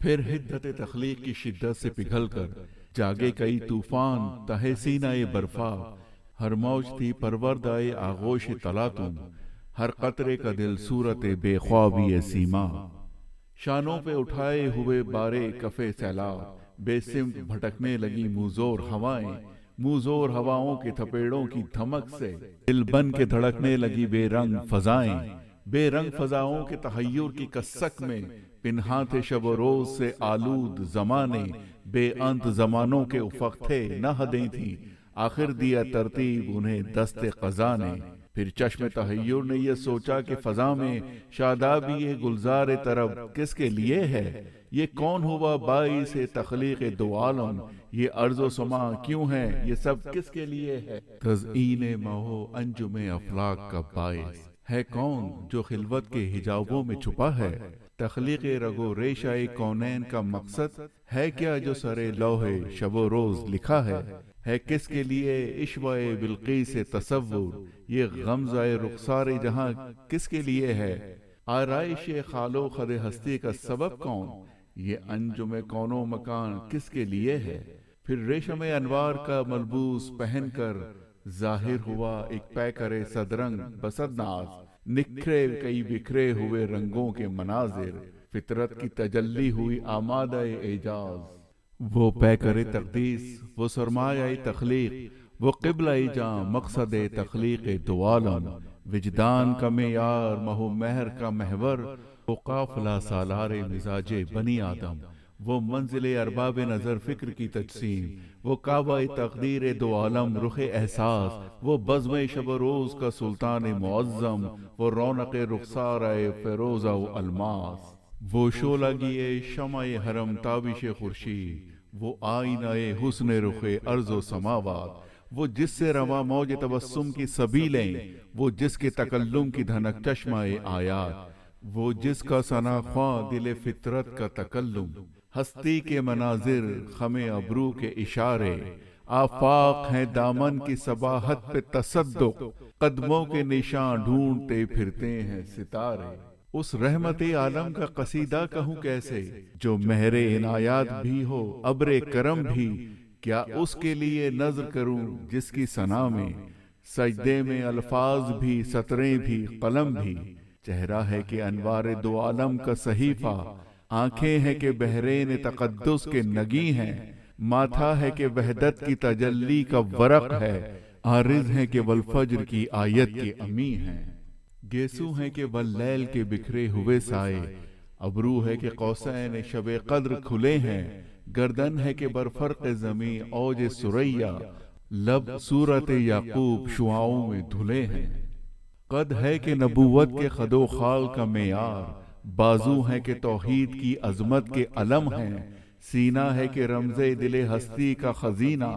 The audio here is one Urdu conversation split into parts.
پھر حدت تخلیق کی شدت سے پگھل کر جاگے کئی طوفان تہے سینہ برفا، ہر موج تھی پروردائے آغوش طلا تم، ہر قطرے کا دل صورت بے خوابی سیما، شانوں پہ اٹھائے ہوئے بارے کفے سیلاب، بے سمت بھٹکنے لگی موزور ہوائیں، موزور ہواؤں کے تھپیڑوں کی دھمک سے دل بن کے دھڑکنے لگی بے رنگ فضائیں، بے رنگ فضاؤں کے تحیر کی کسک میں پنہاں تھے شب و روز سے آلود زمانے، بے انت زمانوں کے افق تھے نہ حدیں تھیں، آخر دیا ترتیب انہیں دست قضا نے، پھر چشم تحیر نے یہ سوچا کہ فضا میں شادابی یہ گلزار طرب کس کے لیے ہے، یہ کون ہوا باعث تخلیق دو عالم، یہ ارض و سما کیوں ہے، یہ سب کس کے لیے ہے، تزئین مہو انجم افلاک کا باعث ہے کون جو خلوت کے حجابوں میں چھپا ہے، تخلیق رگ و ریشہ کونین کا مقصد ہے کیا جو سرے لوح شب و روز لکھا ہے کس کے لیے عشوہ بلقیس تصور، یہ غمزہ رخسار جہاں کس کے لیے ہے، آرائش خال و خد ہستی کا سبب کون، یہ انجم کون و مکان کس کے لیے ہے، پھر ریشم انوار کا ملبوس پہن کر ظاہر ہوا ایک پیکر صدرنگ بسد ناز، نکھرے کئی بکھرے ہوئے رنگوں کے مناظر، فطرت کی تجلی ہوئی آمادہ اعجاز، وہ پیکر تقدیس، وہ سرمایہ تخلیق، وہ قبلہ جاں مقصد تخلیق دو عالم، وجدان کا معیار مہو مہر کا محور، وہ قافلہ سالار مزاج بنی آدم، وہ منزل ارباب نظر فکر کی تجسیم، وہ کعبہ تقدیر دو عالم رخ احساس، وہ بزم شب و روز کا سلطان معظم، وہ رونق رخسار فیروزہ و الماس، وہ شعلہ گیے شمع حرم تابش خورشید، وہ آئینہ حسن رخ ارض و سماوات، وہ جس سے رواں موج تبسم کی سبیلیں، وہ جس کے تکلم کی دھنک چشمہ آیات، وہ جس کا ثنا خواں دل فطرت کا تکلم، ہستی کے مناظر خم ابرو کے اشارے، آفاق ہیں دامن کی صباحت پہ تصدق، قدموں کے نشان ڈھونڈتے پھرتے ہیں ستارے، اس رحمت عالم کا قصیدہ کہوں کیسے جو مہر عنایات بھی ہو ابر کرم بھی، کیا اس کے لیے نظر کروں جس کی ثنا میں سجدے میں الفاظ بھی سطریں بھی قلم بھی، چہرہ ہے کہ انوار دو عالم کا صحیفہ، آنکھیں ہیں کہ بحرین تقدس کے نگی ہیں، ماتھا ہے کہ وحدت کی تجلی کا ورق ہے، عارض ہیں کہ والفجر کی آیت کے امی ہیں، گیسو ہیں کہ واللیل کے بکھرے ہوئے سائے، ابرو ہے کہ قوسین شب قدر کھلے ہیں، گردن ہے کہ برفرق زمیں اوج سریا، لب صورت یعقوب شعاؤں میں دھلے ہیں، قد ہے کہ نبوت کے خد و خال کا معیار، بازو ہے کہ توحید کی عظمت کے علم ہیں، سینہ ہے کہ رمز دل ہستی کا خزینہ،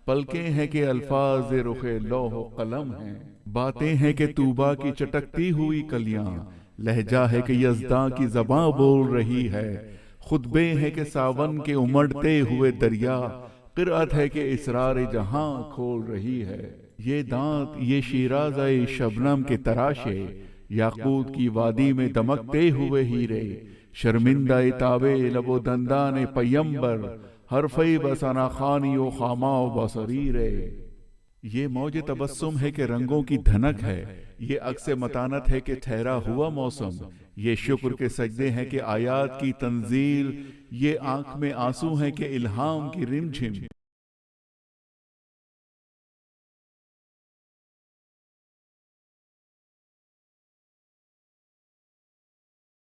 پلکیں ہیں کہ الفاظ رخ لوح و قلم ہیں، باتیں ہیں کہ طوبیٰ کی چٹکتی ہوئی کلیاں، لہجہ ہے کہ یزداں کی زباں بول رہی ہے، خطبے ہیں کہ ساون کے امڑتے ہوئے دریا، قرأت ہے کہ اسرار جہاں کھول رہی ہے، یہ دانت یہ شیرازہ شبنم کے تراشے، یاقوت کی وادی میں دمکتے ہوئے ہیرے، شرمندہ تابے لب و دندان پیمبر، حرفی بسنا خانی و خاما و بصریرے، یہ موج تبسم ہے کہ رنگوں کی دھنک ہے، یہ عکس متانت ہے کہ ٹھہرا ہوا موسم، یہ شکر کے سجدے ہیں کہ آیات کی تنزیل، یہ آنکھ میں آنسو ہیں کہ الہام کی رمجھم،